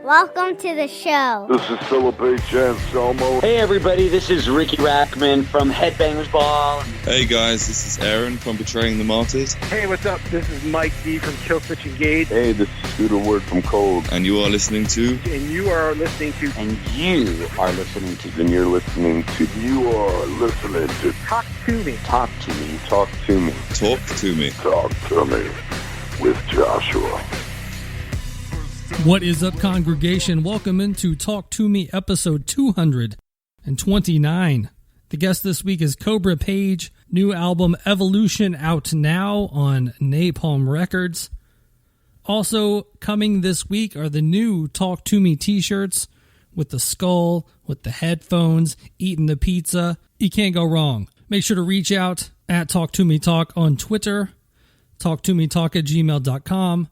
Welcome to the show. This is Philip H. Anselmo. Hey everybody, this is Ricky Rackman from Headbangers Ball. Hey guys, this is Aaron from Betraying the Martyrs. Hey, what's up? This is Mike D from Killswitch Engage. Hey, this is Scooter Word from Cold. And you are listening to... And you are listening to... And you are listening to... And you're listening to... You are listening to... Talk to Me. Talk to Me. Talk to Me. Talk to Me. Talk to Me with Joshua. What is up, congregation? Welcome into Talk to Me episode 229. The guest this week is Kobra Paige. New album Evolution out now on Napalm Records. Also coming this week are the new Talk to Me t-shirts with the skull, with the headphones, eating the pizza. You can't go wrong. Make sure to reach out at Talk to Me Talk on Twitter, talktometalk@gmail.com,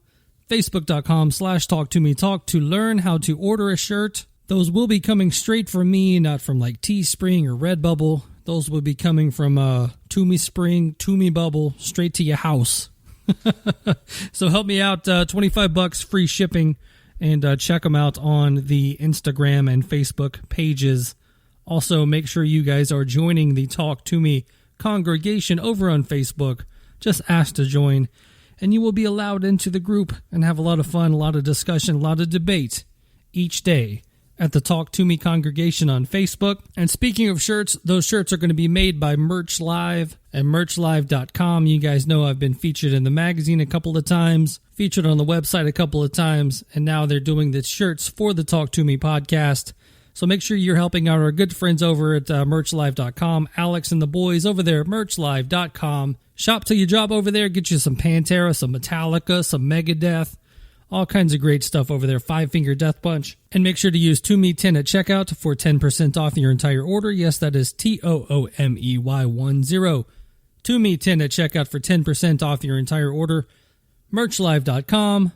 Facebook.com/TalkToMeTalk to learn how to order a shirt. Those will be coming straight from me, not from like Teespring or Redbubble. Those will be coming from Toomey Spring, Toomey Bubble, straight to your house. So help me out, $25 free shipping, and check them out on the Instagram and Facebook pages. Also, make sure you guys are joining the Talk to Me congregation over on Facebook. Just ask to join, and you will be allowed into the group and have a lot of fun, a lot of discussion, a lot of debate each day at the Talk to Me congregation on Facebook. And speaking of shirts, those shirts are going to be made by Merch Live at merchlive.com. You guys know I've been featured in the magazine a couple of times, featured on the website a couple of times, and now they're doing the shirts for the Talk to Me podcast. So make sure you're helping out our good friends over at merchlive.com, Alex and the boys over there at merchlive.com. Shop till you drop over there, get you some Pantera, some Metallica, some Megadeth, all kinds of great stuff over there, Five Finger Death Punch. And make sure to use TOOMEY10 at checkout for 10% off your entire order. Yes, that is TOOMEY10. TOOMEY10 at checkout for 10% off your entire order. Merchlive.com.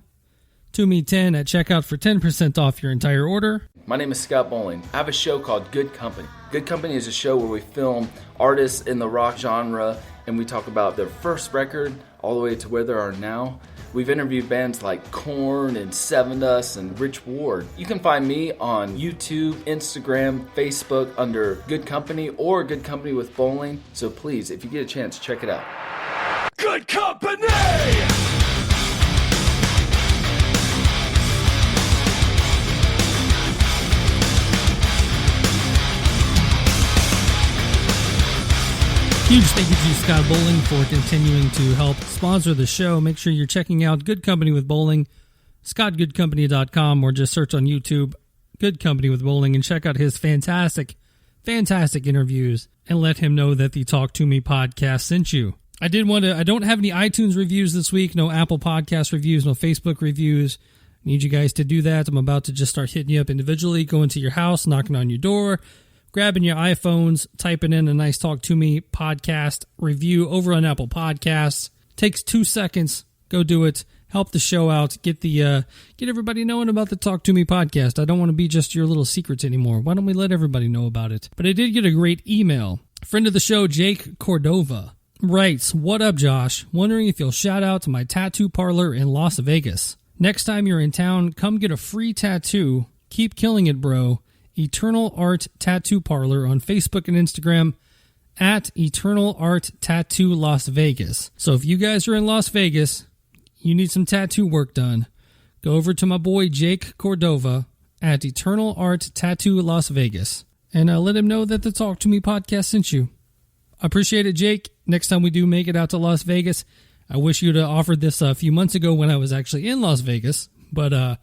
TOOMEY10 at checkout for 10% off your entire order. My name is Scott Bowling. I have a show called Good Company. Good Company is a show where we film artists in the rock genre, and we talk about their first record all the way to where they are now. We've interviewed bands like Korn and Seven Dust and Rich Ward. You can find me on YouTube, Instagram, Facebook under Good Company or Good Company with Bowling. So please, if you get a chance, check it out. Good Company! Huge thank you to Scott Bowling for continuing to help sponsor the show. Make sure you're checking out Good Company with Bowling, scottgoodcompany.com, or just search on YouTube, Good Company with Bowling, and check out his fantastic interviews, and let him know that the Talk to Me podcast sent you. I don't have any iTunes reviews this week, no Apple Podcast reviews, no Facebook reviews. Need you guys to do that. I'm about to just start hitting you up individually, going to your house, knocking on your door, grabbing your iPhones, typing in a nice Talk to Me podcast review over on Apple Podcasts. Takes 2 seconds. Go do it. Help the show out. Get everybody knowing about the Talk to Me podcast. I don't want to be just your little secrets anymore. Why don't we let everybody know about it? But I did get a great email. Friend of the show, Jake Cordova, writes, "What up, Josh? Wondering if you'll shout out to my tattoo parlor in Las Vegas. Next time you're in town, come get a free tattoo. Keep killing it, bro. Eternal Art Tattoo Parlor on Facebook and Instagram at Eternal Art Tattoo Las Vegas." So if you guys are in Las Vegas, you need some tattoo work done, go over to my boy Jake Cordova at Eternal Art Tattoo Las Vegas and let him know that the Talk to Me podcast sent you. I appreciate it, Jake. Next time we do make it out to Las Vegas, I wish you'd have offered this a few months ago when I was actually in Las Vegas, but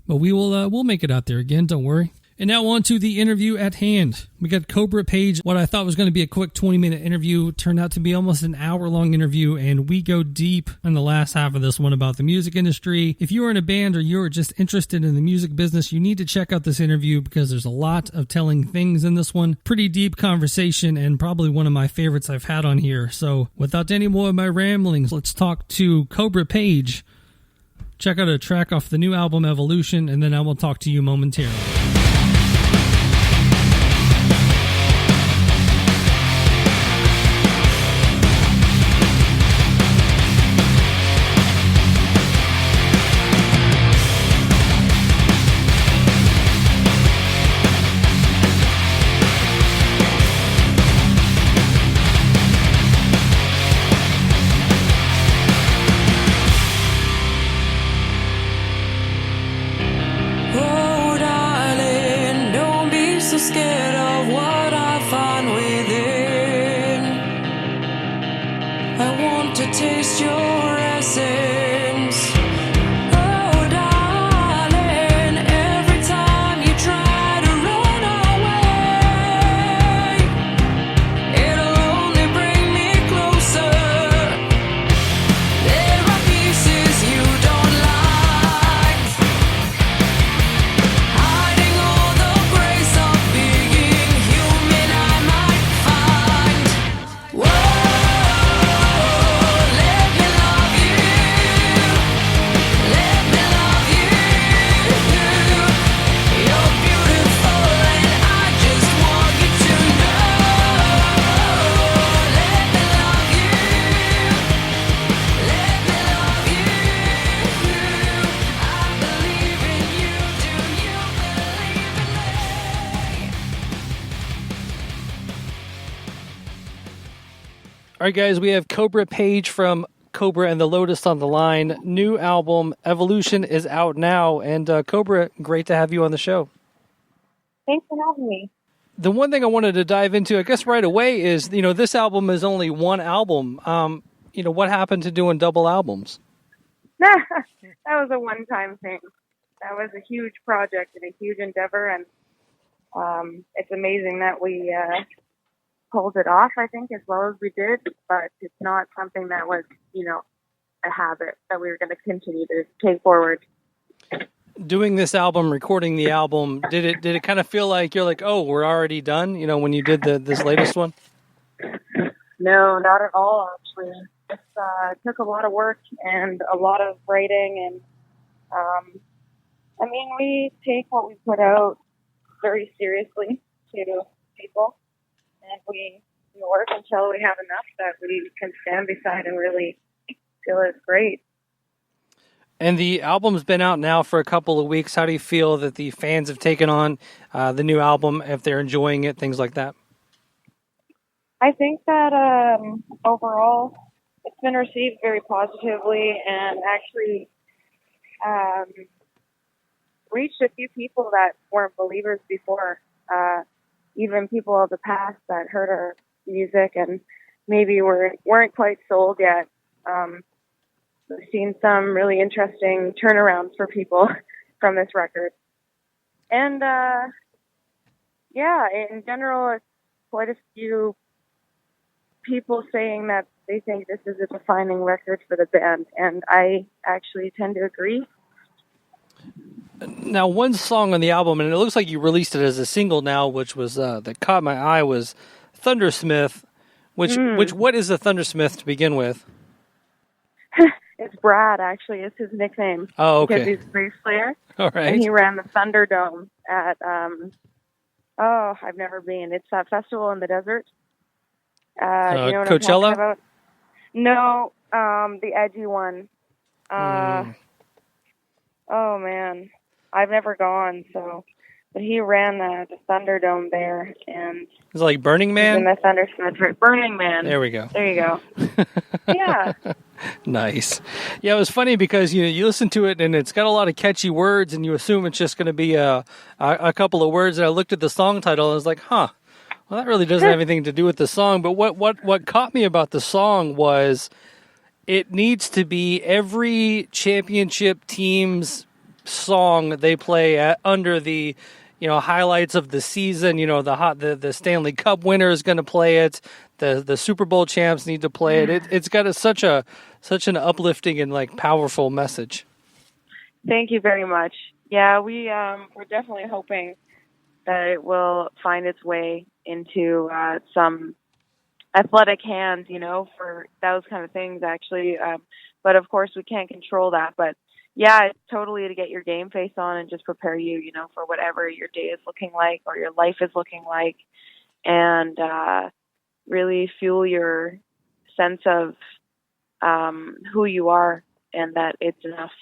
we'll make it out there again. Don't worry. And now on to the interview at hand. We got Kobra Paige. What I thought was going to be a quick 20-minute interview turned out to be almost an hour-long interview, and we go deep in the last half of this one about the music industry. If you are in a band or you're just interested in the music business, you need to check out this interview because there's a lot of telling things in this one. Pretty deep conversation and probably one of my favorites I've had on here. So without any more of my ramblings, let's talk to Kobra Paige. Check out a track off the new album Evolution, and then I will talk to you momentarily. so scared of what I find within. I want to taste your essence. Oh, darling, every time you try to run away, it'll only bring me closer. There are pieces you don't like, hiding all the grace of being human I might find. Whoa, let me love you. Let me love you. You're beautiful and I just want you to know. Let me love you. Let me love you. I believe in you. Do you believe in me? All right, guys, we have Kobra Paige from Kobra and the Lotus on the line. New album, Evolution, is out now. And Kobra, great to have you on the show. Thanks for having me. The one thing I wanted to dive into, I guess, right away is, this album is only one album. What happened to doing double albums? That was a one-time thing. That was a huge project and a huge endeavor, and it's amazing that we pulled it off, I think, as well as we did, but it's not something that was, a habit that we were going to continue to take forward. Doing this album, recording the album, did it kind of feel like you're like, oh, we're already done, when you did this latest one? No, not at all, actually. It took a lot of work and a lot of writing, and we take what we put out very seriously to people, and we work until we have enough that we can stand beside and really feel it's great. And the album's been out now for a couple of weeks. How do you feel that the fans have taken on the new album, if they're enjoying it, things like that? I think that overall it's been received very positively and actually reached a few people that weren't believers before, even people of the past that heard our music and maybe weren't quite sold yet. We've seen some really interesting turnarounds for people from this record. And, in general, it's quite a few people saying that they think this is a defining record for the band, and I actually tend to agree. Now, one song on the album, and it looks like you released it as a single now, which was that caught my eye, was Thundersmith. Which what is a Thundersmith to begin with? It's Brad, actually. It's his nickname. Oh, okay. Because he's a bass player. All right. And he ran the Thunderdome at, I've never been. It's that festival in the desert. You know what Coachella? I'm talking about? No, the edgy one. Oh, man. I've never gone, so... But he ran the Thunderdome there, and... It's like Burning Man? In the Thundersmith. Burning Man. There we go. There you go. Yeah. Nice. Yeah, it was funny because you listen to it and it's got a lot of catchy words, and you assume it's just going to be a couple of words. And I looked at the song title and I was like, well, that really doesn't have anything to do with the song. But what caught me about the song was it needs to be every championship team's song they play under the highlights of the season. The Stanley Cup winner is going to play it. The Super Bowl champs need to play it. It's got such an uplifting and powerful message. Thank you very much. Yeah, we're definitely hoping that it will find its way into some athletic hands, for those kind of things actually. But of course we can't control that. But yeah, it's totally to get your game face on and just prepare you, for whatever your day is looking like or your life is looking like, and really fuel your sense of who you are and that it's enough.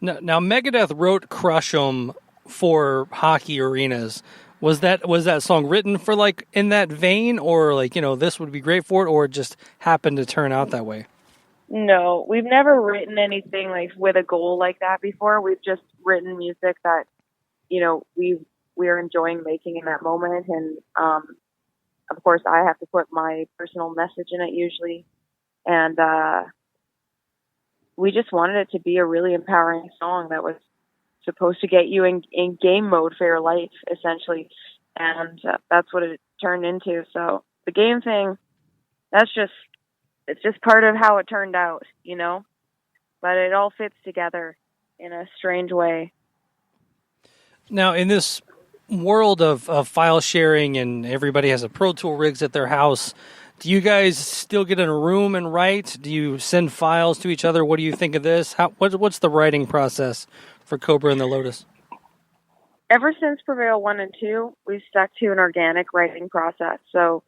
Now Megadeth wrote Crush 'Em for hockey arenas. Was that song written for in that vein, or this would be great for it, or it just happened to turn out that way? No, we've never written anything with a goal like that before. We've just written music that, we've we are enjoying making in that moment. And of course, I have to put my personal message in it usually. And we just wanted it to be a really empowering song that was supposed to get you in game mode for your life, essentially. And that's what it turned into. So the game thing, it's just part of how it turned out, you know? But it all fits together in a strange way. Now, in this world of file sharing and everybody has a Pro Tool rigs at their house, do you guys still get in a room and write? Do you send files to each other? What do you think of this? What's the writing process for Kobra and the Lotus? Ever since Prevail 1 and 2, we've stuck to an organic writing process. So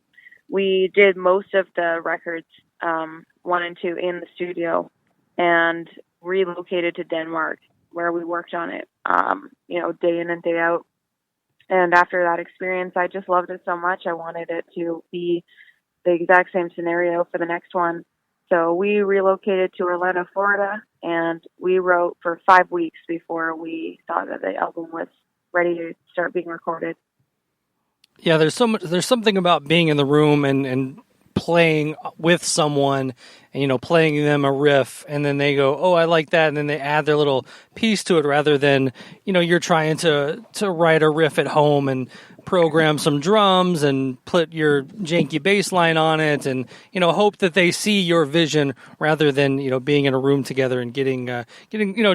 we did most of the records, 1 and 2, in the studio and relocated to Denmark, where we worked on it, day in and day out. And after that experience, I just loved it so much. I wanted it to be the exact same scenario for the next one. So we relocated to Orlando, Florida, and we wrote for 5 weeks before we thought that the album was ready to start being recorded. Yeah, there's something about being in the room and playing with someone and, playing them a riff, and then they go, oh, I like that, and then they add their little piece to it rather than, you're trying to write a riff at home and program some drums and put your janky bass line on it and, hope that they see your vision rather than, being in a room together and getting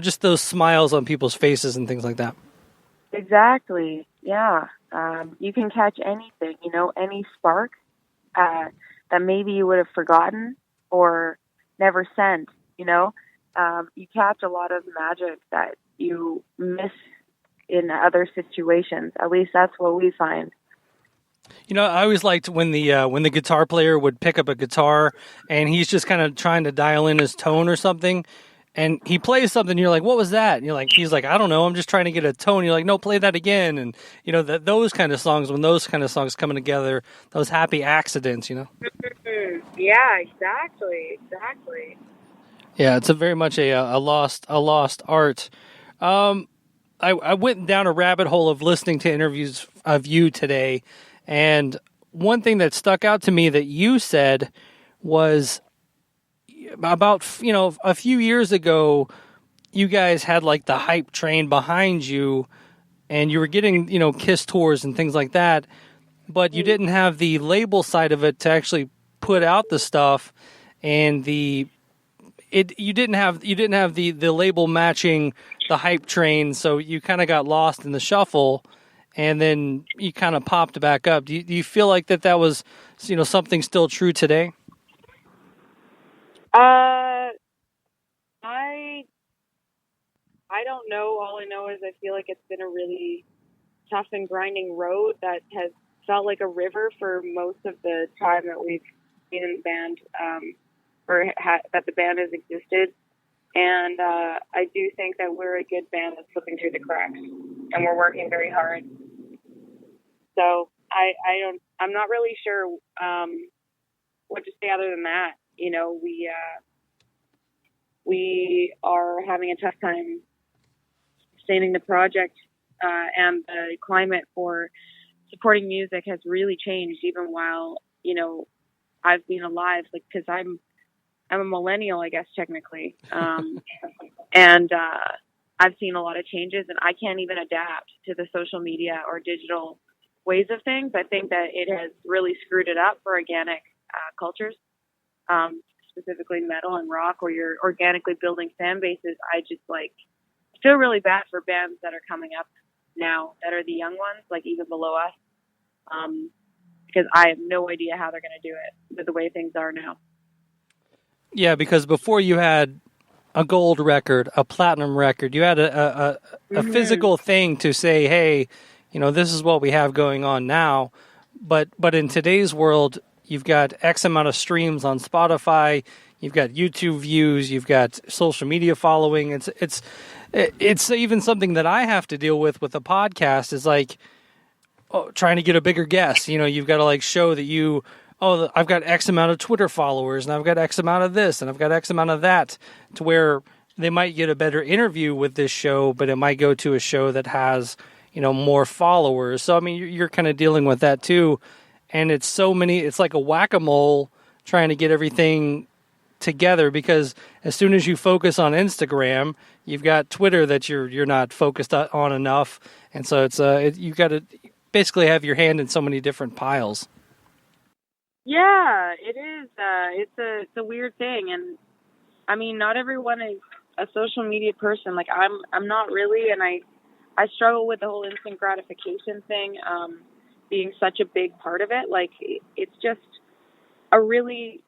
just those smiles on people's faces and things like that. Exactly. Yeah. You can catch anything, any spark that maybe you would have forgotten or never sent, you catch a lot of magic that you miss in other situations. At least that's what we find. I always liked when the guitar player would pick up a guitar and he's just kind of trying to dial in his tone or something, and he plays something. And you're like, "What was that?" And he's like, "I don't know. I'm just trying to get a tone." You're like, "No, play that again." And those kind of songs, when those kind of songs coming together, those happy accidents, Yeah, exactly. Yeah, it's a very much a lost art. I went down a rabbit hole of listening to interviews of you today, and one thing that stuck out to me that you said was about, a few years ago, you guys had like the hype train behind you and you were getting, Kiss tours and things like that, but you didn't have the label side of it to actually put out the stuff, and you didn't have the label matching the hype train, so you kind of got lost in the shuffle, and then you kind of popped back up. Do you feel like that was, something still true today? I don't know. All I know is I feel like it's been a really tough and grinding road that has felt like a river for most of the time that we've been in the band, that the band has existed. And I do think that we're a good band that's slipping through the cracks, and we're working very hard. So I'm not really sure what to say other than that. We are having a tough time sustaining the project, and the climate for supporting music has really changed, even while, I've been alive, because I'm a millennial, I guess, technically. And I've seen a lot of changes, and I can't even adapt to the social media or digital ways of things. I think that it has really screwed it up for organic cultures, specifically metal and rock, where you're organically building fan bases. I just feel really bad for bands that are coming up now that are the young ones, even below us, because I have no idea how they're going to do it with the way things are now. Yeah, because before you had a gold record, a platinum record, you had a physical thing to say, hey, this is what we have going on now. But in today's world, you've got X amount of streams on Spotify, you've got YouTube views, you've got social media following. It's even something that I have to deal with a podcast is trying to get a bigger guest. You've got to show that I've got X amount of Twitter followers, and I've got X amount of this, and I've got X amount of that, to where they might get a better interview with this show, but it might go to a show that has, more followers. So I mean, you're kind of dealing with that too, and it's so many. It's like a whack-a-mole trying to get everything together, because as soon as you focus on Instagram, you've got Twitter that you're not focused on enough, and so you've got to basically have your hand in so many different piles. Yeah, it is. It's a weird thing, and I mean, not everyone is a social media person. Like I'm not really, and I struggle with the whole instant gratification thing, being such a big part of it. Like it's just a really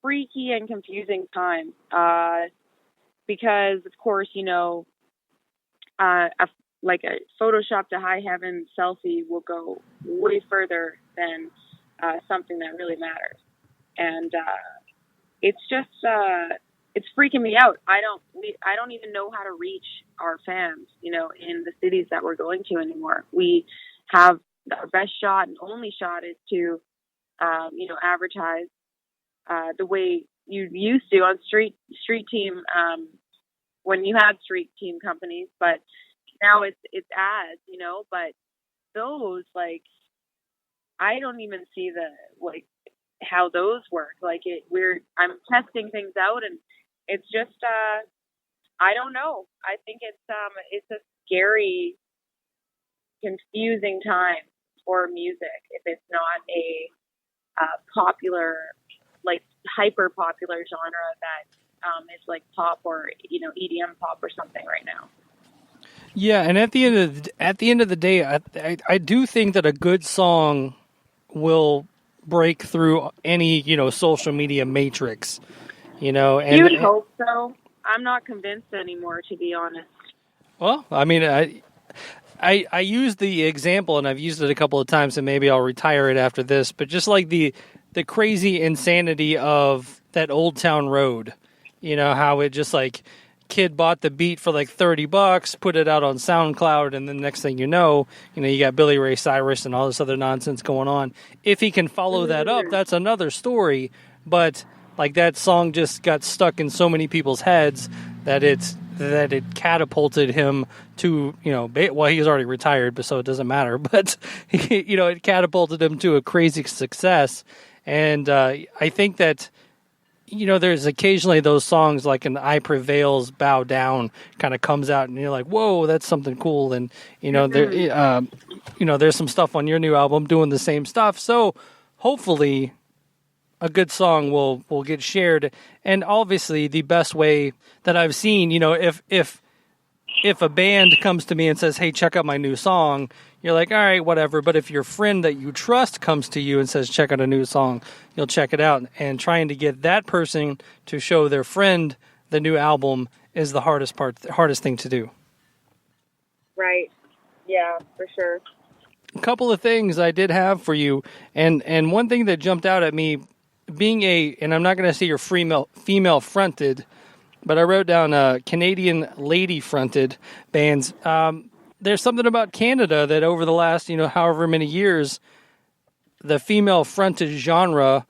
freaky and confusing time, because of course, like a Photoshop to high heaven selfie will go way further than something that really matters. And it's just it's freaking me out. I don't even know how to reach our fans, in the cities that we're going to anymore. We have our best shot and only shot is to advertise the way you used to on street team, when you had street team companies, but now it's ads, but those, like, I don't even see how those work. Like I'm testing things out, and it's just, I don't know. I think it's a scary, confusing time for music if it's not a popular, like hyper popular genre that is like pop or EDM pop or something right now. Yeah, and at the end of the day, I do think that a good song will break through any social media matrix. And you would hope so. I'm not convinced anymore, to be honest. Well, I mean, I use the example, and I've used it a couple of times, and maybe I'll retire it after this. But just like the crazy insanity of that Old Town Road, how it just like kid bought the beat for like $30, put it out on SoundCloud, and then next thing you know, you got Billy Ray Cyrus and all this other nonsense going on. If he can follow that up, that's another story. But like that song just got stuck in so many people's heads that it catapulted him to, well, he was already retired, but so it doesn't matter. But it catapulted him to a crazy success. And I think that there's occasionally those songs like an I Prevail's Bow Down kind of comes out, and you're like, whoa, that's something cool. And, there's some stuff on your new album doing the same stuff. So hopefully a good song will get shared. And obviously the best way that I've seen, if a band comes to me and says, hey, check out my new song, you're like, all right, whatever. But if your friend that you trust comes to you and says, check out a new song, you'll check it out. And trying to get that person to show their friend the new album is the hardest thing to do. Right. Yeah, for sure. A couple of things I did have for you. And one thing that jumped out at me, being and I'm not going to say you're female fronted, but I wrote down Canadian lady-fronted bands. There's something about Canada that over the last, however many years, the female-fronted genre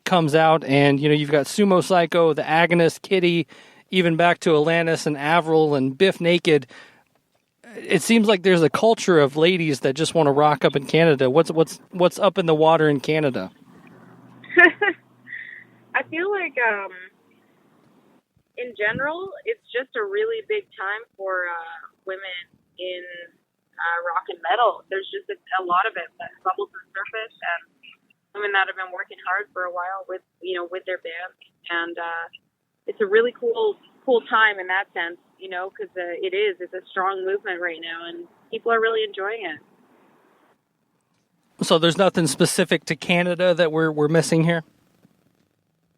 comes out, and, you've got Sumo Psycho, The Agonist, Kitty, even back to Alanis and Avril and Biff Naked. It seems like there's a culture of ladies that just want to rock up in Canada. What's up in the water in Canada? I feel like in general, it's just a really big time for women in rock and metal. There's just a lot of it that bubbles to the surface, and women that have been working hard for a while with their band, and it's a really cool time in that sense, because it's a strong movement right now, and people are really enjoying it. So there's nothing specific to Canada that we're missing here?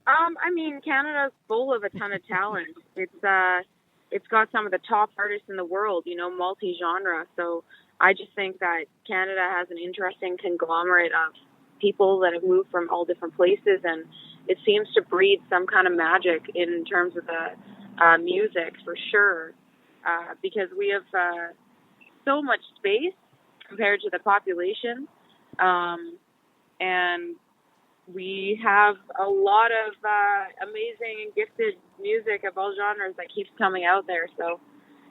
I mean, Canada's full of a ton of talent. It's got some of the top artists in the world, multi-genre. So I just think that Canada has an interesting conglomerate of people that have moved from all different places, and it seems to breed some kind of magic in terms of the music, for sure, because we have so much space compared to the population, and we have a lot of amazing and gifted music of all genres that keeps coming out there. So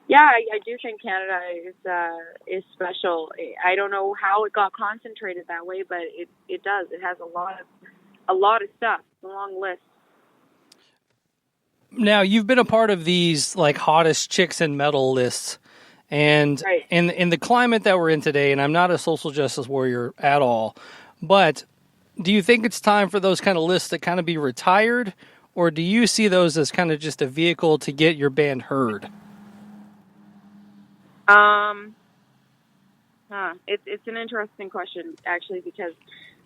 Yeah, I do think Canada is special. I don't know how it got concentrated that way, but it does. It has a lot of stuff. It's a long list. Now, you've been a part of these like hottest chicks in metal lists, and Right. in the climate that we're in today, and I'm not a social justice warrior at all, but do you think it's time for those kind of lists to kind of be retired, or do you see those as kind of just a vehicle to get your band heard? It's an interesting question, actually, because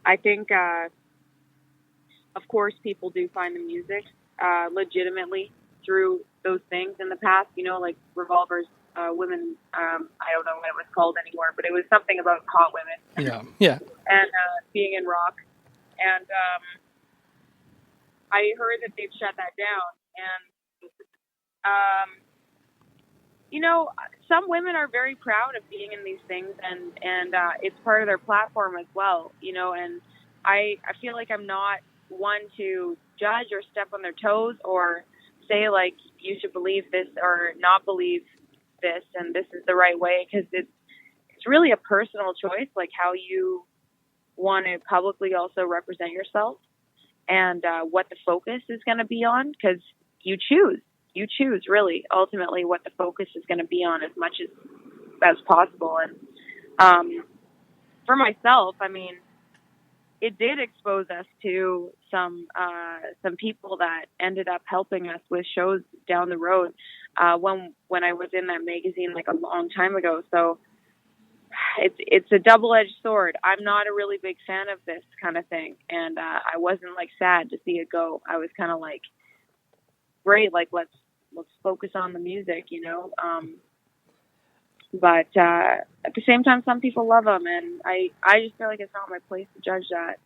I think, of course, people do find the music legitimately through those things in the past. You know, like Revolver's women. I don't know what it was called anymore, but it was something about hot women. Yeah. And being in rock, and I heard that they've shut that down, and you know, some women are very proud of being in these things, and it's part of their platform as well, you know, and I feel like I'm not one to judge or step on their toes or say, like, you should believe this or not believe this, and this is the right way, because it's really a personal choice, like how you want to publicly also represent yourself, and what the focus is going to be on, because you choose really ultimately what the focus is going to be on as much as possible. And for myself, I mean, it did expose us to some people that ended up helping us with shows down the road when I was in that magazine like a long time ago. So it's a double-edged sword. I'm not a really big fan of this kind of thing, and I wasn't like sad to see it go. I was kind of like, great, like let's focus on the music, you know. But at the same time, some people love them, and I just feel like it's not my place to judge that.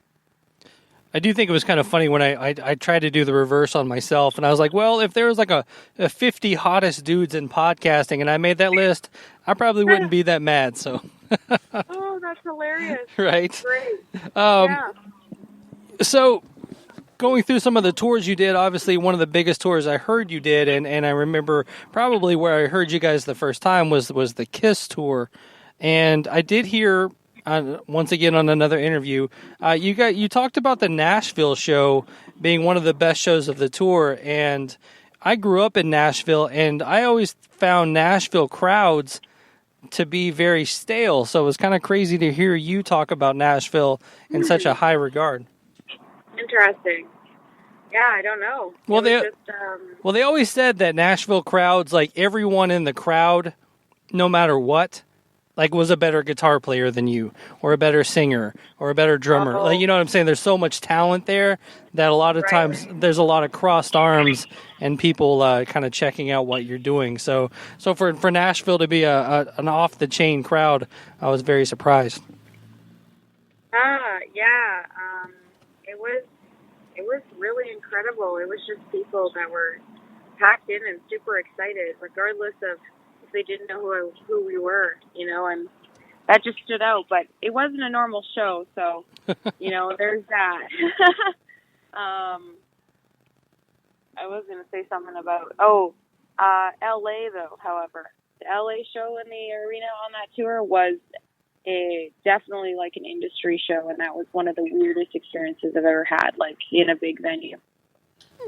I do think it was kind of funny when I tried to do the reverse on myself, and I was like, well, if there was like a 50 hottest dudes in podcasting and I made that list, I probably wouldn't be that mad. So, oh, that's hilarious. Right? Great. Yeah. So, going through some of the tours you did, obviously one of the biggest tours I heard you did, and I remember probably where I heard you guys the first time was the Kiss tour. And I did hear, once again on another interview, you talked about the Nashville show being one of the best shows of the tour. And I grew up in Nashville, and I always found Nashville crowds to be very stale. So it was kind of crazy to hear you talk about Nashville in such a high regard. Interesting. Yeah, I don't know. Well, they always said that Nashville crowds, like everyone in the crowd, no matter what, like was a better guitar player than you, or a better singer, or a better drummer. Like, you know what I'm saying? There's so much talent there that a lot of times there's a lot of crossed arms and people kind of checking out what you're doing. So for Nashville to be an off the chain crowd, I was very surprised. Yeah. It was really incredible. It was just people that were packed in and super excited, regardless of if they didn't know who we were, you know, and that just stood out. But it wasn't a normal show, so, you know, there's that. I was going to say something about, L.A., though, however. The L.A. show in the arena on that tour was definitely like an industry show, and that was one of the weirdest experiences I've ever had, like in a big venue.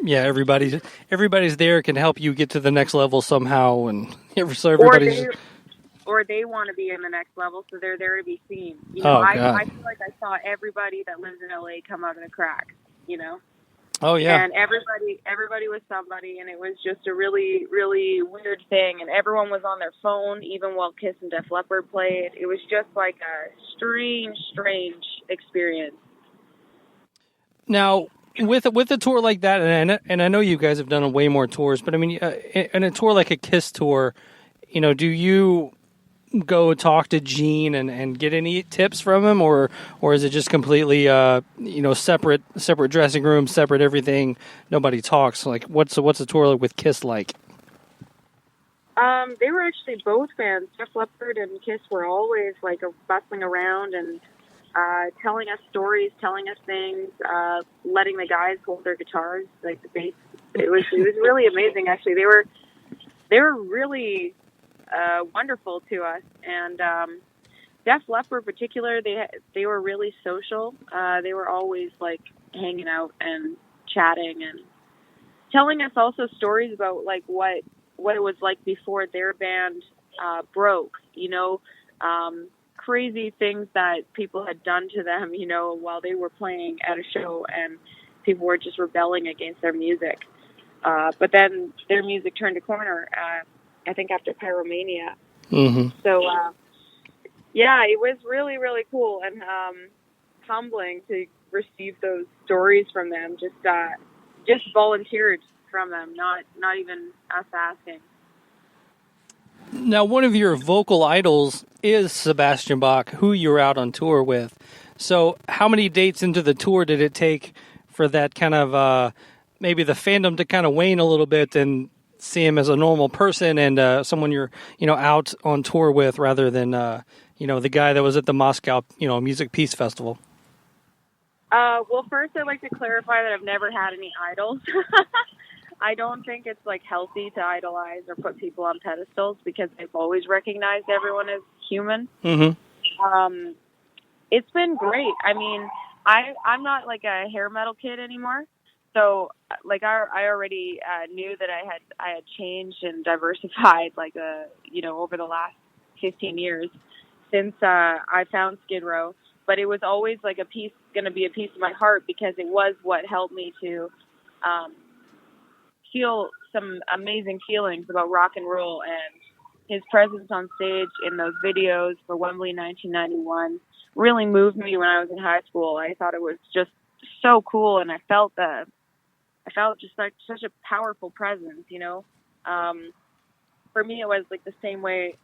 Yeah, everybody's there, can help you get to the next level somehow, and so everybody's. Or they want to be in the next level, so they're there to be seen. You know, I feel like I saw everybody that lives in LA come out of the cracks. You know. Oh yeah. And everybody was somebody, and it was just a really, really weird thing. And everyone was on their phone, even while Kiss and Def Leppard played. It was just like a strange experience. Now, with a tour like that, and I know you guys have done way more tours, but I mean, in a tour like a Kiss tour, you know, do you go talk to Gene and get any tips from him, or is it just completely separate dressing rooms, separate everything, nobody talks? Like, what's a tour with Kiss like? They were actually both fans. Def Leppard and Kiss were always like bustling around and telling us stories, telling us things, letting the guys hold their guitars, like the bass. It was really amazing. Actually, they were really wonderful to us. And Def Leppard in particular, they were really social. They were always like hanging out and chatting and telling us also stories about like what it was like before their band broke, crazy things that people had done to them, while they were playing at a show, and people were just rebelling against their music. But then their music turned a corner, I think after Pyromania. Mm-hmm. So, yeah, it was really, really cool and humbling to receive those stories from them. Just volunteered from them, not even us asking. Now, one of your vocal idols is Sebastian Bach, who you're out on tour with. So how many dates into the tour did it take for that kind of maybe the fandom to kind of wane a little bit and see him as a normal person and someone you're out on tour with rather than the guy that was at the Moscow Music Peace Festival? Well, first I'd like to clarify that I've never had any idols. I don't think it's like healthy to idolize or put people on pedestals because I've always recognized everyone as human. Mm-hmm. It's been great. I mean, I'm not like a hair metal kid anymore. So like I already knew that I had changed and diversified like over the last 15 years since I found Skid Row. But it was always like going to be a piece of my heart because it was what helped me to feel some amazing feelings about rock and roll, and his presence on stage in those videos for Wembley 1991 really moved me when I was in high school. I thought it was just so cool, and I felt just like such a powerful presence, For me, it was like the same way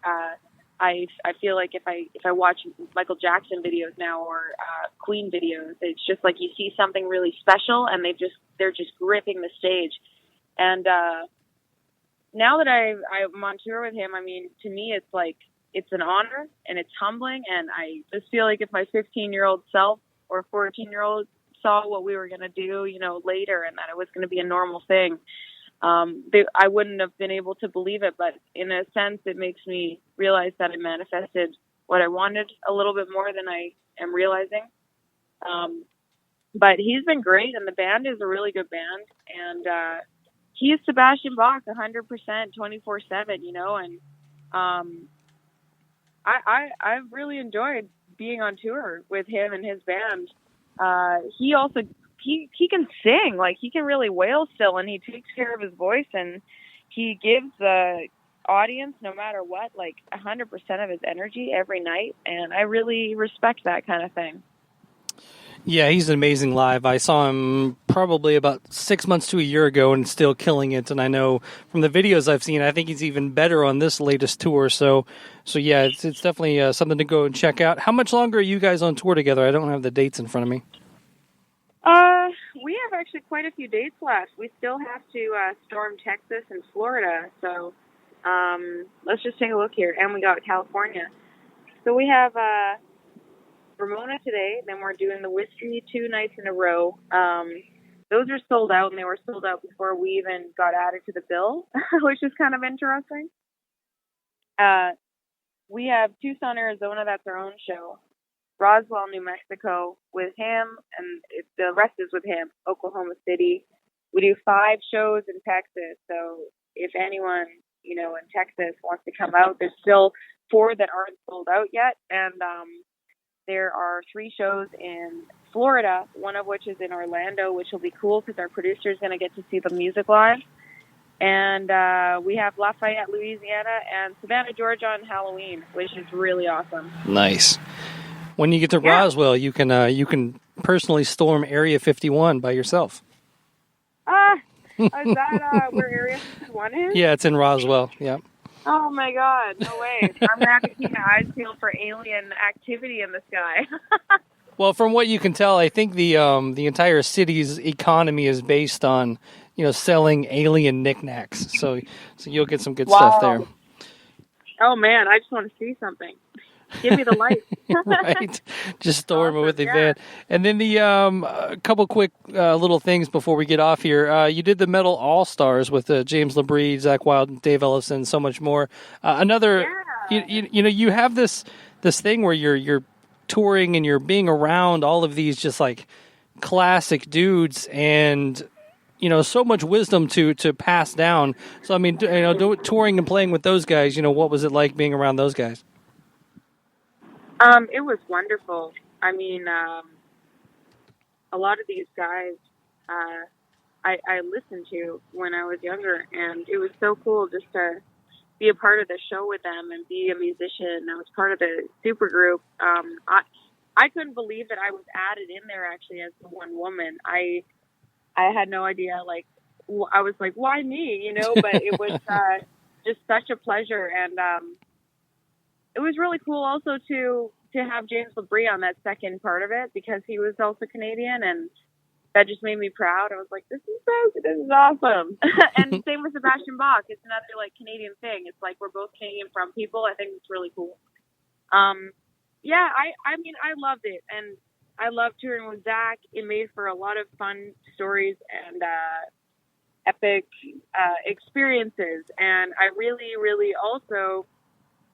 I feel like if I watch Michael Jackson videos now or Queen videos, it's just like you see something really special, and they're just gripping the stage. And now that I'm on tour with him, I mean, to me, it's like it's an honor and it's humbling. And I just feel like if my 15-year-old self or 14-year-old saw what we were going to do, later, and that it was going to be a normal thing, I wouldn't have been able to believe it. But in a sense, it makes me realize that I manifested what I wanted a little bit more than I am realizing. But he's been great, and the band is a really good band. And he is Sebastian Bach 100%, 24/7, and I've really enjoyed being on tour with him and his band. He also he can sing, like he can really wail still, and he takes care of his voice, and he gives the audience, no matter what, like 100% of his energy every night, and I really respect that kind of thing. Yeah, he's amazing live. I saw him probably about 6 months to a year ago and still killing it. And I know from the videos I've seen, I think he's even better on this latest tour. So yeah, it's definitely something to go and check out. How much longer are you guys on tour together? I don't have the dates in front of me. We have actually quite a few dates left. We still have to storm Texas and Florida. So let's just take a look here. And we got California. So we have Ramona today, then we're doing the Whiskey 2 nights in a row. Those are sold out, and they were sold out before we even got added to the bill, which is kind of interesting. We have Tucson, Arizona, that's our own show. Roswell, New Mexico with him, and the rest is with him. Oklahoma City. We do 5 shows in Texas, so if anyone, in Texas wants to come out, there's still 4 that aren't sold out yet, and there are 3 shows in Florida, one of which is in Orlando, which will be cool because our producer is going to get to see the music live. And we have Lafayette, Louisiana, and Savannah, Georgia on Halloween, which is really awesome. Nice. When you get to Roswell, you can personally storm Area 51 by yourself. Is that where Area 51 is? Yeah, it's in Roswell. Yeah. Oh my God! No way! I'm gonna have to keep my eyes peeled for alien activity in the sky. Well, from what you can tell, I think the entire city's economy is based on selling alien knickknacks. So you'll get some good stuff there. Oh man, I just want to see something. Give me the light. Right, just storm Awesome, with the yeah. van. And then the a couple quick little things before we get off here. You did the Metal All Stars with James LaBrie, Zach Wilde, Dave Ellefson, so much more. Another, you know, you have this thing where you're touring and you're being around all of these just like classic dudes and you know so much wisdom to pass down. So I mean, you know, touring and playing with those guys. You know, what was it like being around those guys? It was wonderful. I mean, a lot of these guys I listened to when I was younger, and it was so cool just to be a part of the show with them and be a musician. I was part of the super group. I couldn't believe that I was added in there actually as the one woman. I had no idea. Like, I was like, why me? You know, but it was just such a pleasure, and it was really cool also to have James LaBrie on that second part of it because he was also Canadian, and that just made me proud. I was like, this is awesome. And same with Sebastian Bach. It's another like Canadian thing. It's like we're both Canadian from people. I think it's really cool. Yeah, I mean, I loved it, and I loved touring with Zach. It made for a lot of fun stories and epic experiences, and I really, really also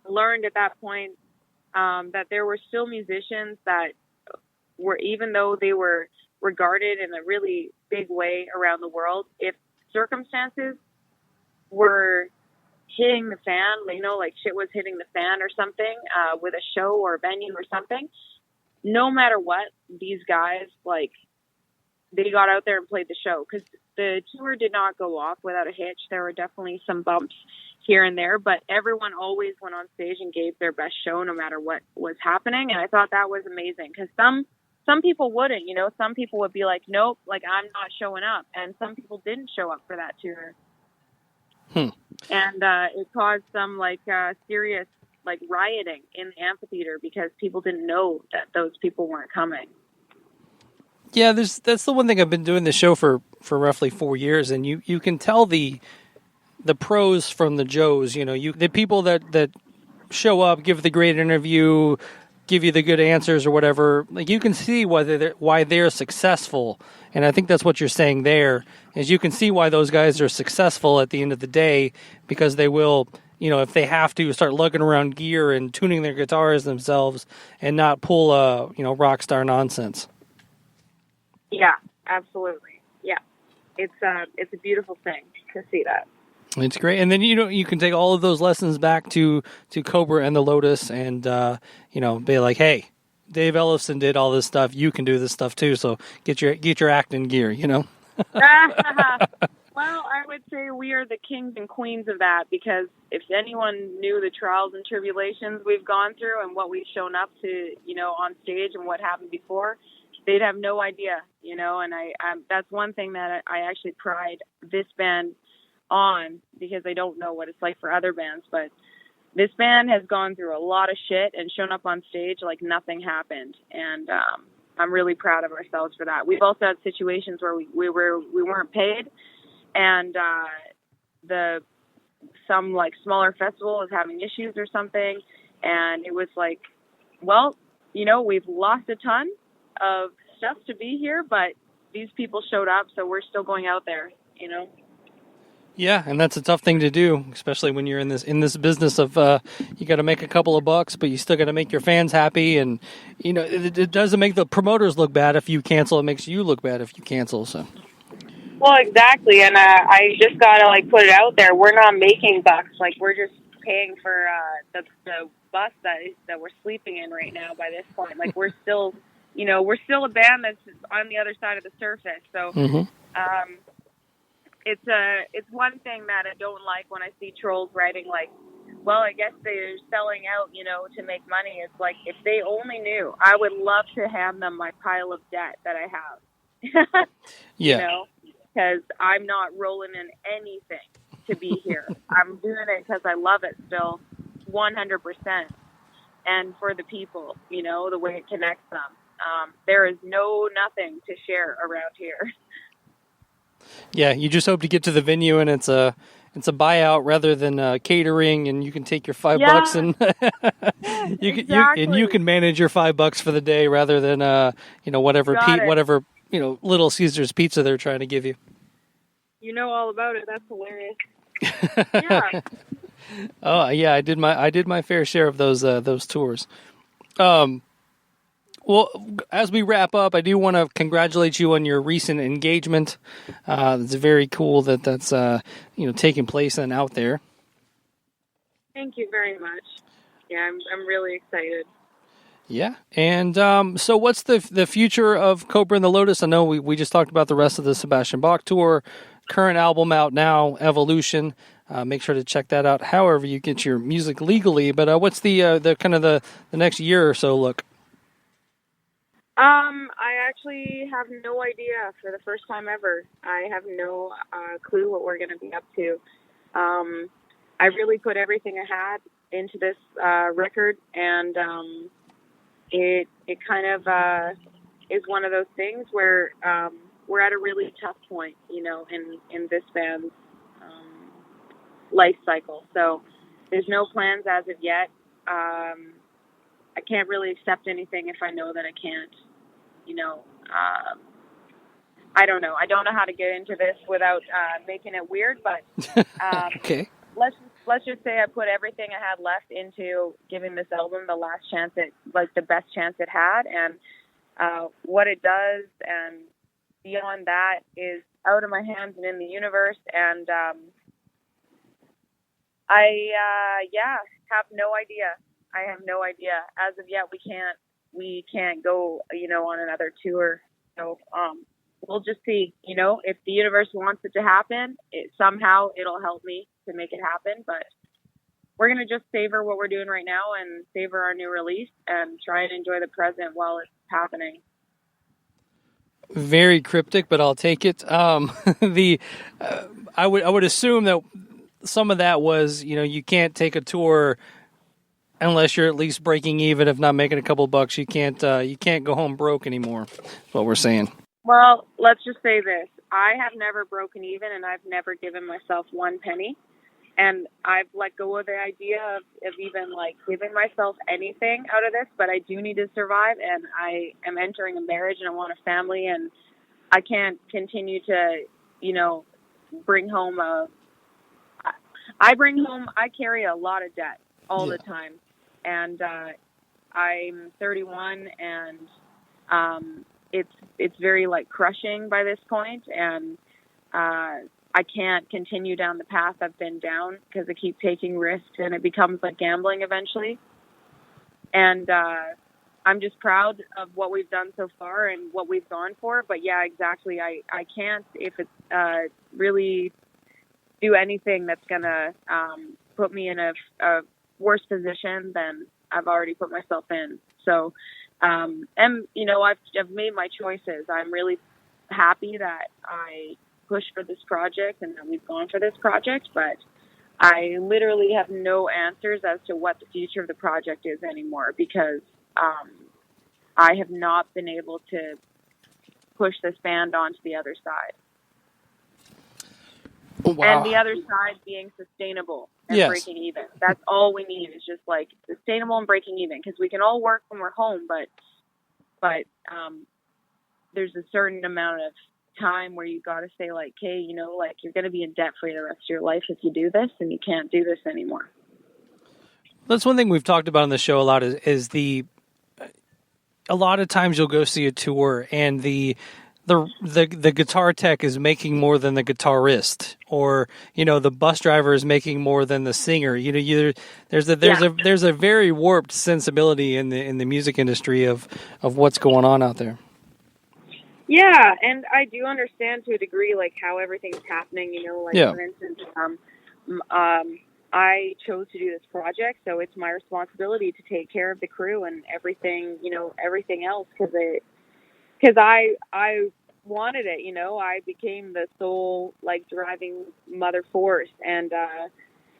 learned at that point that there were still musicians that were, even though they were regarded in a really big way around the world, if circumstances were hitting the fan, you know, like shit was hitting the fan or something with a show or a venue or something, no matter what, these guys, like, they got out there and played the show because the tour did not go off without a hitch. There were definitely some bumps here and there, but everyone always went on stage and gave their best show no matter what was happening. And I thought that was amazing because some people wouldn't, you know, some people would be like, nope, like I'm not showing up. And some people didn't show up for that tour. And it caused some like serious like rioting in the amphitheater because people didn't know that those people weren't coming. Yeah, that's the one thing. I've been doing this show for roughly 4 years, and you can tell the pros from the Joes. You know, the people that show up, give the great interview, give you the good answers or whatever. Like you can see why they're successful, and I think that's what you're saying there. Is you can see why those guys are successful at the end of the day because they will, you know, if they have to start lugging around gear and tuning their guitars themselves and not pull rock star nonsense. Yeah, absolutely. Yeah, it's a beautiful thing to see that. It's great, and then you can take all of those lessons back to Kobra and the Lotus, and be like, hey, Dave Ellefson did all this stuff. You can do this stuff too. So get your acting gear. You know. Well, I would say we are the kings and queens of that because if anyone knew the trials and tribulations we've gone through and what we've shown up to, you know, on stage and what happened before, they'd have no idea, you know. And I that's one thing that I actually pride this band on because I don't know what it's like for other bands, but this band has gone through a lot of shit and shown up on stage like nothing happened, and I'm really proud of ourselves for that. We've also had situations where we weren't paid, and some like smaller festival is having issues or something, and it was like, well, you know, we've lost a ton of stuff to be here, but these people showed up, so we're still going out there, you know. Yeah, and that's a tough thing to do, especially when you're in this business of you got to make a couple of bucks, but you still got to make your fans happy, and you know it doesn't make the promoters look bad if you cancel. It makes you look bad if you cancel. So. Well, exactly, and I just gotta like put it out there. We're not making bucks. Like we're just paying for the bus that we're sleeping in right now. By this point, like we're still, you know, we're still a band that's on the other side of the surface. So. Mm-hmm. It's one thing that I don't like when I see trolls writing like, well, I guess they're selling out, you know, to make money. It's like, if they only knew, I would love to hand them my pile of debt that I have. Yeah. You know, because I'm not rolling in anything to be here. I'm doing it because I love it still 100%. And for the people, you know, the way it connects them. There is nothing to share around here. Yeah, you just hope to get to the venue and it's a it's a buyout rather than catering, and you can take your $5 and you can manage your $5 for the day rather than whatever Little Caesar's pizza they're trying to give you. You know all about it. That's hilarious. Yeah. Oh yeah, I did my fair share of those tours. Well, as we wrap up, I do want to congratulate you on your recent engagement. It's very cool that's taking place and out there. Thank you very much. Yeah, I'm really excited. Yeah, and so what's the future of Kobra and the Lotus? I know we just talked about the rest of the Sebastian Bach tour. Current album out now, Evolution. Make sure to check that out. However, you get your music legally. But what's the kind of the next year or so look? I actually have no idea for the first time ever. I have no clue what we're going to be up to. I really put everything I had into this record, and it kind of is one of those things where we're at a really tough point, in this band's life cycle. So there's no plans as of yet. I can't really accept anything if I know that I can't. I don't know. I don't know how to get into this without making it weird, but okay. Let's just say I put everything I had left into giving this album the last chance the best chance it had, and what it does and beyond that is out of my hands and in the universe. And I have no idea. I have no idea. As of yet, we can't go, on another tour. So we'll just see, if the universe wants it to happen, somehow it'll help me to make it happen. But we're going to just savor what we're doing right now and savor our new release and try and enjoy the present while it's happening. Very cryptic, but I'll take it. I would assume that some of that was, you can't take a tour unless you're at least breaking even, if not making a couple bucks. You can't go home broke anymore. That's what we're saying. Well, let's just say this. I have never broken even, and I've never given myself one penny. And I've let go of the idea of even giving myself anything out of this, but I do need to survive, and I am entering a marriage and I want a family, and I can't continue to, bring home I carry a lot of debt all the time. And I'm 31, and it's very crushing by this point, and I can't continue down the path I've been down because I keep taking risks, and it becomes like gambling eventually. And I'm just proud of what we've done so far and what we've gone for. But yeah, exactly. I can't, if it's really do anything that's going to put me in a worse position than I've already put myself in. So, and I've made my choices. I'm really happy that I pushed for this project and that we've gone for this project, but I literally have no answers as to what the future of the project is anymore, because I have not been able to push this band onto the other side. Wow. And the other side being sustainable and breaking even. That's all we need, is just sustainable and breaking even, because we can all work when we're home, but there's a certain amount of time where you got to say hey, you're going to be in debt for the rest of your life if you do this, and you can't do this anymore. That's one thing we've talked about on the show a lot is a lot of times you'll go see a tour and the guitar tech is making more than the guitarist, or the bus driver is making more than the singer. There's a very warped sensibility in the music industry of what's going on out there. Yeah, and I do understand to a degree how everything's happening. For instance, I chose to do this project, so it's my responsibility to take care of the crew and everything, everything else, because I wanted it. I became the sole driving mother force, and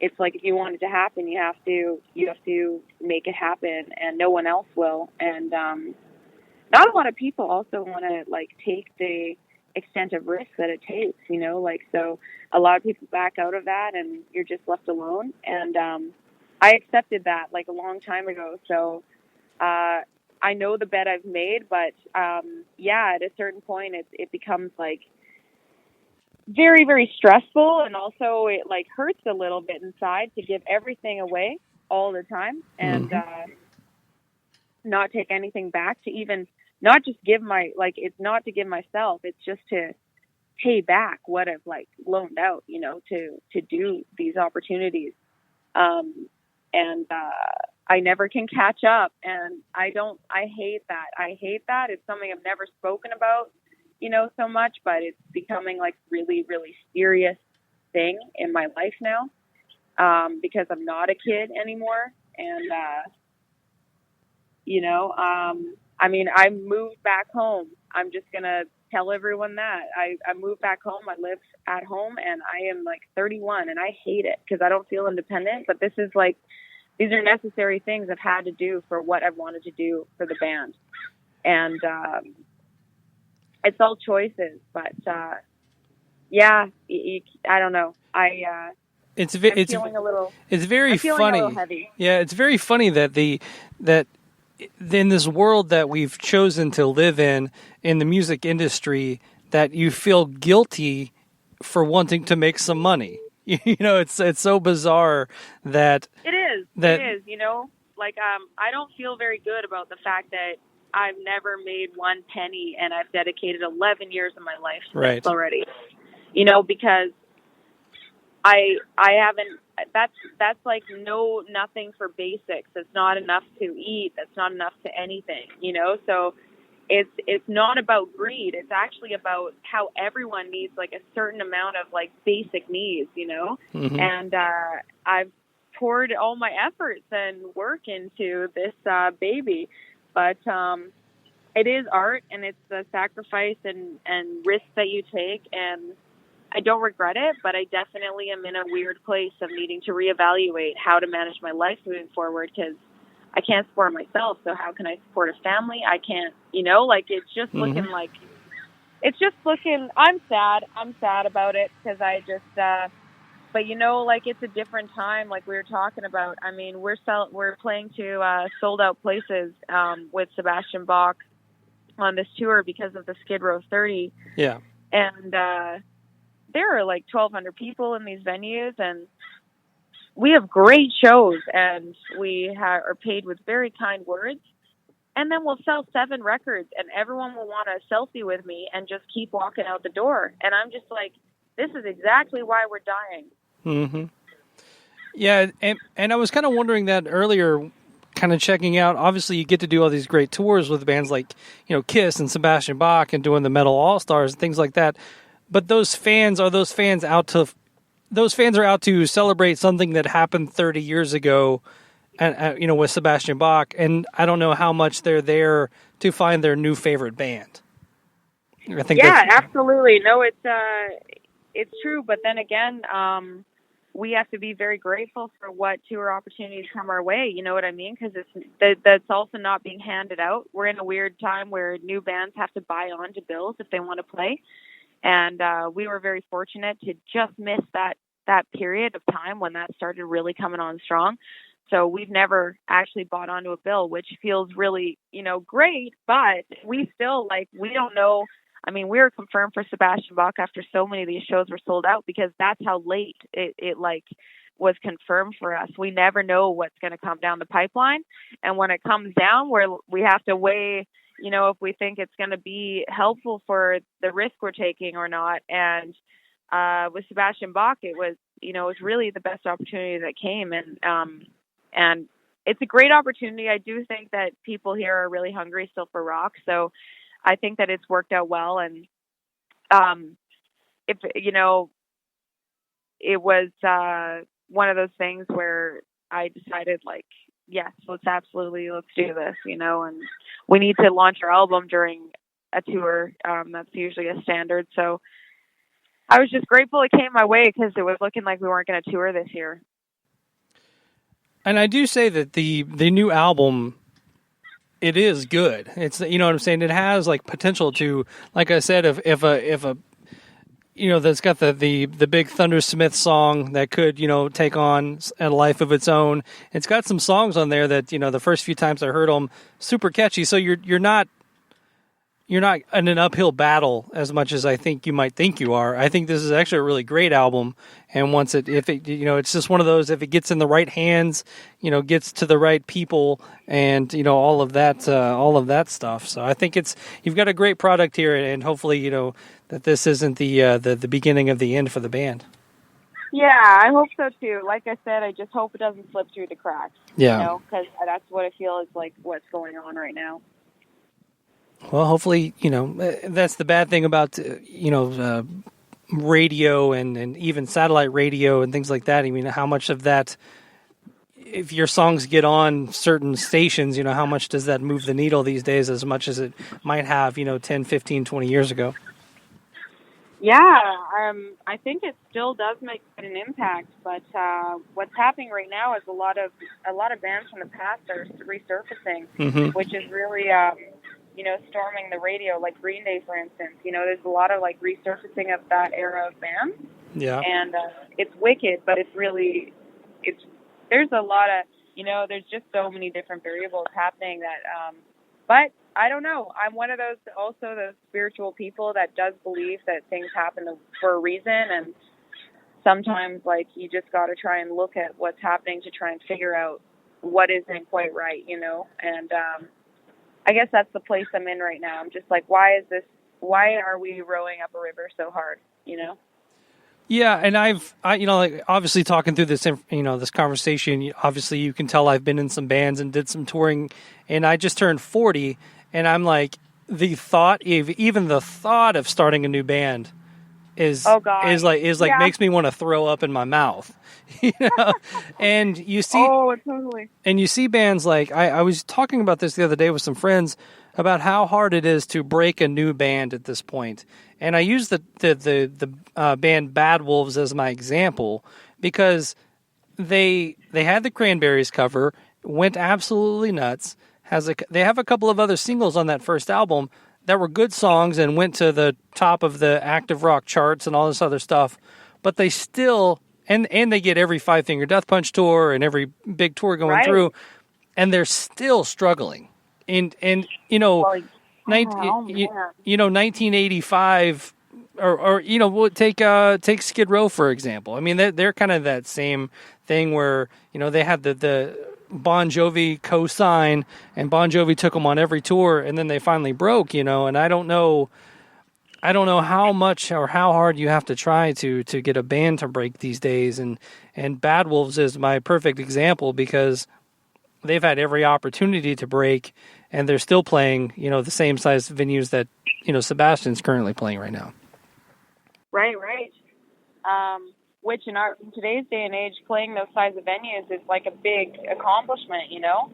it's if you want it to happen, you have to make it happen, and no one else will. And not a lot of people also want to take the extent of risk that it takes, you know, like, so a lot of people back out of that and you're just left alone. And I accepted that like a long time ago. So I know the bet I've made, but yeah, at a certain point it becomes like very, very stressful, and also it like hurts a little bit inside to give everything away all the time and not take anything back, to even not just give it's not to give myself, it's just to pay back what I've like loaned out, you know, to do these opportunities. And I never can catch up, and I hate that. It's something I've never spoken about, you know, so much, but it's becoming like really, really serious thing in my life now, because I'm not a kid anymore. And, you know, I mean, I moved back home. I'm just going to tell everyone that I moved back home. I live at home, and I am like 31, and I hate it because I don't feel independent, but this is like, these are necessary things I've had to do for what I've wanted to do for the band. And, it's all choices, but, yeah, I don't know. It's feeling a little. It's very I'm feeling funny. A little heavy. Yeah, it's very funny that in this world that we've chosen to live in the music industry, that you feel guilty for wanting to make some money. You know, it's so bizarre that it is. You know, like I don't feel very good about the fact that I've never made one penny, and I've dedicated 11 years of my life to this already. You know, because I haven't. That's like nothing for basics. It's not enough to eat. That's not enough to anything. You know, so it's not about greed. It's actually about how everyone needs like a certain amount of like basic needs. You know, and I've poured all my efforts and work into this baby. But it is art, and it's the sacrifice and risk that you take, and I don't regret it, but I definitely am in a weird place of needing to reevaluate how to manage my life moving forward, because I can't support myself, so how can I support a family? I can't, you know, like it's just looking like, I'm sad about it, because I just, but you know, like it's a different time, like we were talking about. I mean, we're playing to sold out places with Sebastian Bach on this tour because of the Skid Row 30. Yeah. And there are like 1,200 people in these venues, and we have great shows, and we are paid with very kind words. And then we'll sell 7 records, and everyone will want a selfie with me and just keep walking out the door. And I'm just like, this is exactly why we're dying. Yeah, and I was kind of wondering that earlier, kind of checking out. Obviously, you get to do all these great tours with bands like, you know, Kiss and Sebastian Bach, and doing the Metal All Stars and things like that. But those fans are out to celebrate something that happened 30 years ago, and you know, with Sebastian Bach. And I don't know how much they're there to find their new favorite band. I think absolutely. No, it's true. But then again, we have to be very grateful for what tour opportunities come our way. You know what I mean? Because that's also not being handed out. We're in a weird time where new bands have to buy on to bills if they want to play. And we were very fortunate to just miss that period of time when that started really coming on strong. So we've never actually bought onto a bill, which feels really, you know, great. But we still, like, we don't know. I mean, we were confirmed for Sebastian Bach after so many of these shows were sold out, because that's how late it like was confirmed for us. We never know what's going to come down the pipeline. And when it comes down, we have to weigh, you know, if we think it's going to be helpful for the risk we're taking or not. And with Sebastian Bach, it was really the best opportunity that came. And it's a great opportunity. I do think that people here are really hungry still for rock. So I think that it's worked out well. And if, you know, it was one of those things where I decided, like, yes, let's do this, you know, and we need to launch our album during a tour. That's usually a standard. So I was just grateful it came my way, because it was looking like we weren't going to tour this year. And I do say that the new album it is good. It's, you know what I'm saying? It has like potential to, like I said, if a you know, that's got the big Thundersmith song that could, you know, take on a life of its own. It's got some songs on there that, you know, the first few times I heard them, super catchy. So you're not in an uphill battle as much as I think you might think you are. I think this is actually a really great album. And if it, you know, it's just one of those, if it gets in the right hands, you know, gets to the right people and, you know, all of that stuff. So I think you've got a great product here, and hopefully, you know, that this isn't the beginning of the end for the band. Yeah, I hope so too. Like I said, I just hope it doesn't slip through the cracks. Yeah. You know, because that's what I feel is like what's going on right now. Well, hopefully, you know, that's the bad thing about, you know, radio and even satellite radio and things like that. I mean, how much of that, if your songs get on certain stations, you know, how much does that move the needle these days as much as it might have, you know, 10, 15, 20 years ago? Yeah, I think it still does make an impact, but what's happening right now is a lot of bands from the past are resurfacing, which is really you know, storming the radio, like Green Day, for instance. You know, there's a lot of, like, resurfacing of that era of bands. Yeah. And it's wicked, but there's a lot of, you know, there's just so many different variables happening that, but I don't know. I'm one of those spiritual people that does believe that things happen for a reason. And sometimes, like, you just got to try and look at what's happening to try and figure out what isn't quite right, you know, and, I guess that's the place I'm in right now. I'm just like, why are we rowing up a river so hard, you know? Yeah, and I you know, like, obviously talking through this, you know, this conversation, obviously you can tell I've been in some bands and did some touring, and I just turned 40, and I'm like, even the thought of starting a new band is yeah. makes me want to throw up in my mouth. You know, and you see, totally. And you see bands like I was talking about this the other day with some friends about how hard it is to break a new band at this point. And I use the band Bad Wolves as my example because they had the Cranberries cover, went absolutely nuts. They have a couple of other singles on that first album that were good songs and went to the top of the active rock charts and all this other stuff, but they still. And they get every Five Finger Death Punch tour and every big tour going through, and they're still struggling. And you know, 1985, or you know, we'll take Skid Row for example. I mean, they're kind of that same thing where, you know, they had the Bon Jovi co-sign, and Bon Jovi took them on every tour, and then they finally broke. You know, and I don't know how much or how hard you have to try to get a band to break these days. And Bad Wolves is my perfect example because they've had every opportunity to break, and they're still playing, you know, the same size venues that, you know, Sebastian's currently playing right now. Right. Which in today's day and age, playing those size of venues is like a big accomplishment, you know?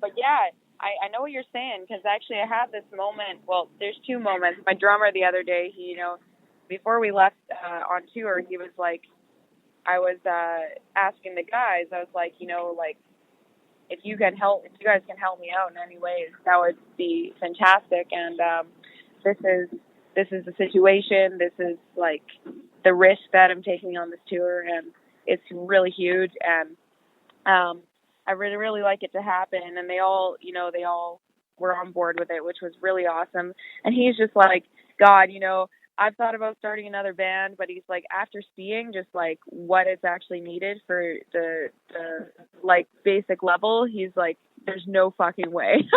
But yeah, I know what you're saying, because actually I had this moment. Well, there's two moments. My drummer the other day, he, you know, before we left on tour, he was like, I was asking the guys, I was like, you know, like, if you guys can help me out in any ways, that would be fantastic. And this is the situation. This is like the risk that I'm taking on this tour, and it's really huge. And I really, really like it to happen. And they all were on board with it, which was really awesome. And he's just like, God, you know, I've thought about starting another band, but he's like, after seeing just like what is actually needed for the like basic level, he's like, there's no fucking way.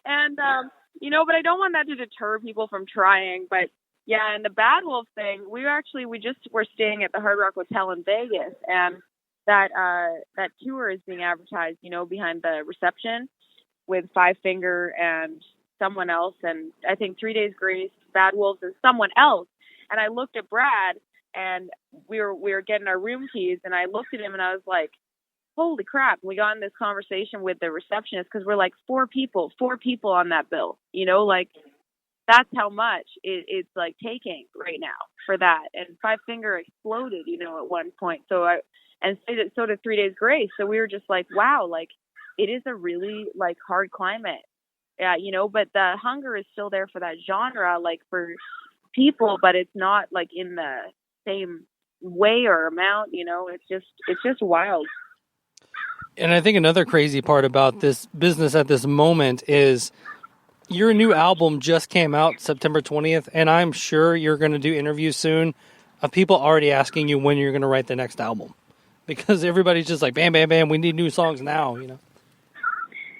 And, you know, but I don't want that to deter people from trying. But yeah, and the Bad Wolf thing, we just were staying at the Hard Rock Hotel in Vegas, and that tour is being advertised, you know, behind the reception with Five Finger and someone else, and I think 3 Days Grace, Bad Wolves, and someone else. And I looked at Brad, and we were getting our room keys, and I looked at him, and I was like, holy crap. We got in this conversation with the receptionist, because we're like four people on that bill, you know, like that's how much it's like taking right now for that. And Five Finger exploded, you know, at one point. So did 3 Days Grace. So we were just like, wow, like it is a really like hard climate. Yeah, you know, but the hunger is still there for that genre, like for people, but it's not like in the same way or amount, you know. It's just wild. And I think another crazy part about this business at this moment is your new album just came out September 20th, and I'm sure you're going to do interviews soon of people already asking you when you're going to write the next album. Because everybody's just like, bam, bam, bam, we need new songs now, you know.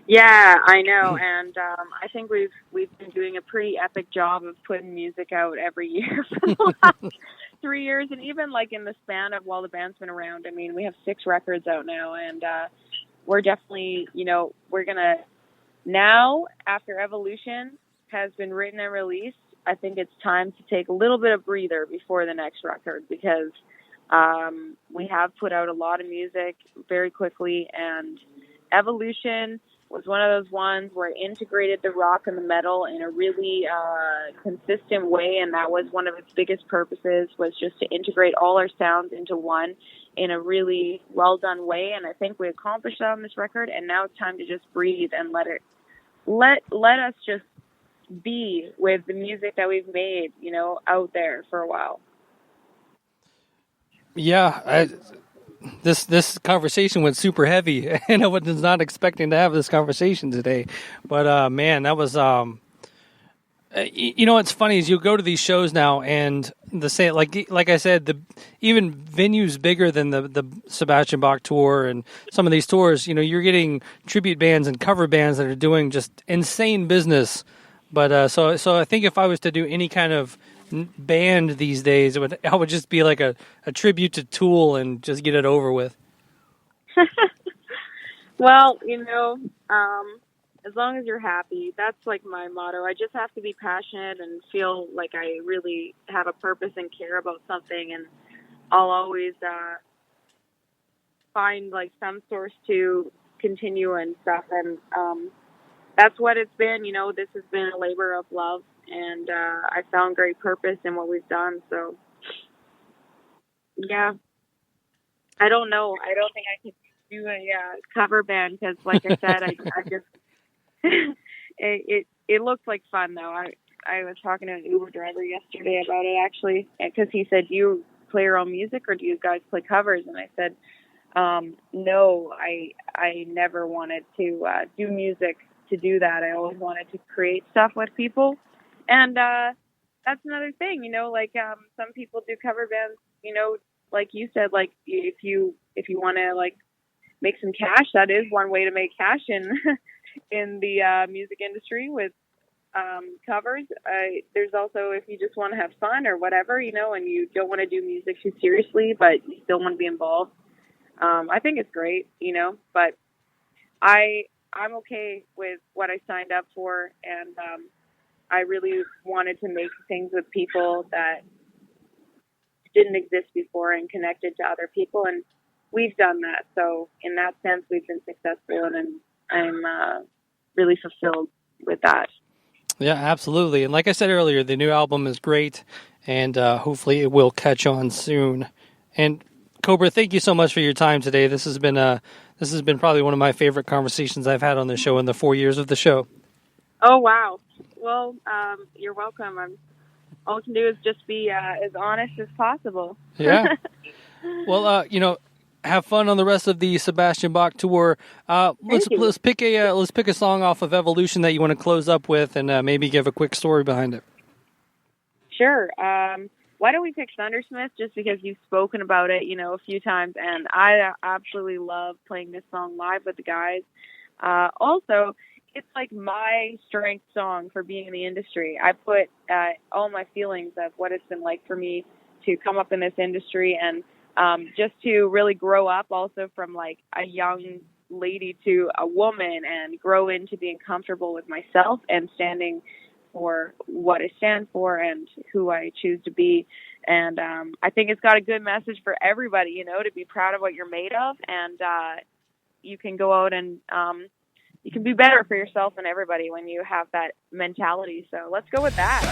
Yeah, I know, and I think we've been doing a pretty epic job of putting music out every year for the last 3 years, and even like in the span of while the band's been around. I mean, we have 6 records out now, and we're definitely, you know, we're gonna now after Evolution has been written and released. I think it's time to take a little bit of breather before the next record because we have put out a lot of music very quickly, and Evolution was one of those ones where it integrated the rock and the metal in a really consistent way, and that was one of its biggest purposes, was just to integrate all our sounds into one in a really well done way, and I think we accomplished that on this record, and now it's time to just breathe and let us just be with the music that we've made, you know, out there for a while. Yeah, This conversation went super heavy, and I was not expecting to have this conversation today. But man, that was you know what's funny is you go to these shows now, and like I said, even venues bigger than the Sebastian Bach tour and some of these tours, you know, you're getting tribute bands and cover bands that are doing just insane business. But so I think if I was to do any kind of band these days, I would just be like a tribute to Tool and just get it over with. Well, you know, as long as you're happy, that's like my motto. I just have to be passionate and feel like I really have a purpose and care about something, and I'll always find like some source to continue and stuff, and that's what it's been. You know, this has been a labor of love, and I found great purpose in what we've done. So, yeah, I don't know. I don't think I could do a cover band because, like I said, I just it looked like fun though. I was talking to an Uber driver yesterday about it actually, because he said, "Do you play your own music or do you guys play covers?" And I said, "No, I never wanted to do music to do that. I always wanted to create stuff with people." And that's another thing, you know, like some people do cover bands, you know, like you said, like if you want to like make some cash, that is one way to make cash in the music industry with covers. There's also if you just want to have fun or whatever, you know, and you don't want to do music too seriously, but you still want to be involved. I think it's great, you know, but I'm okay with what I signed up for, and I really wanted to make things with people that didn't exist before and connected to other people, and we've done that. So in that sense, we've been successful, and I'm really fulfilled with that. Yeah, absolutely. And like I said earlier, the new album is great, and hopefully it will catch on soon. And Kobra, thank you so much for your time today. This has been probably one of my favorite conversations I've had on the show in the 4 years of the show. Oh, wow. Well, you're welcome. All I can do is just be as honest as possible. Yeah. Well, you know, have fun on the rest of the Sebastian Bach tour. Let's pick a song off of Evolution that you want to close up with, and maybe give a quick story behind it. Sure. Why don't we pick Thundersmith, just because you've spoken about it, you know, a few times, and I absolutely love playing this song live with the guys. Also, it's like my strength song for being in the industry. I put all my feelings of what it's been like for me to come up in this industry, and just to really grow up also from like a young lady to a woman, and grow into being comfortable with myself and standing for what I stand for and who I choose to be. And I think it's got a good message for everybody, you know, to be proud of what you're made of, and you can go out and you can be better for yourself and everybody when you have that mentality. So let's go with that.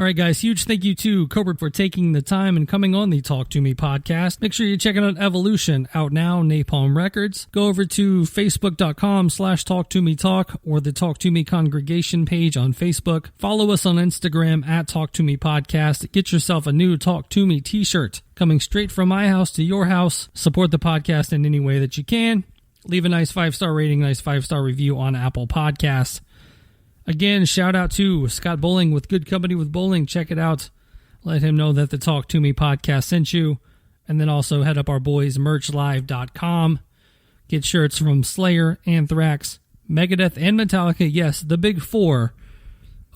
All right, guys, huge thank you to Kobra for taking the time and coming on the Talk To Me podcast. Make sure you're checking out Evolution, out now, Napalm Records. Go over to facebook.com/TalkToMeTalk or the Talk To Me congregation page on Facebook. Follow us on Instagram at Talk To Me Podcast. Get yourself a new Talk To Me t-shirt coming straight from my house to your house. Support the podcast in any way that you can. Leave a nice 5-star rating, nice 5-star review on Apple Podcasts. Again, shout out to Scott Bowling with Good Company with Bowling. Check it out. Let him know that the Talk To Me podcast sent you. And then also head up our boys merchlive.com. Get shirts from Slayer, Anthrax, Megadeth, and Metallica. Yes, the big four.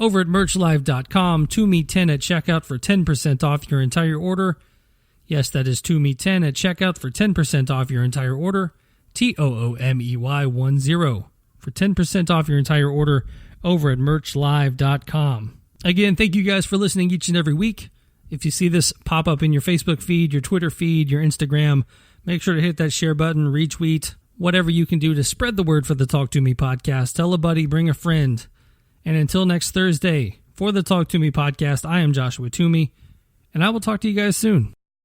Over at merchlive.com. To Me 10 at checkout for 10% off your entire order. Yes, that is To Me 10 at checkout for 10% off your entire order. TOOMEY10 for 10% off your entire order over at merchlive.com. Again, thank you guys for listening each and every week. If you see this pop up in your Facebook feed, your Twitter feed, your Instagram, make sure to hit that share button, retweet, whatever you can do to spread the word for the Talk To Me podcast. Tell a buddy, bring a friend. And until next Thursday, for the Talk To Me podcast, I am Joshua Toomey, and I will talk to you guys soon.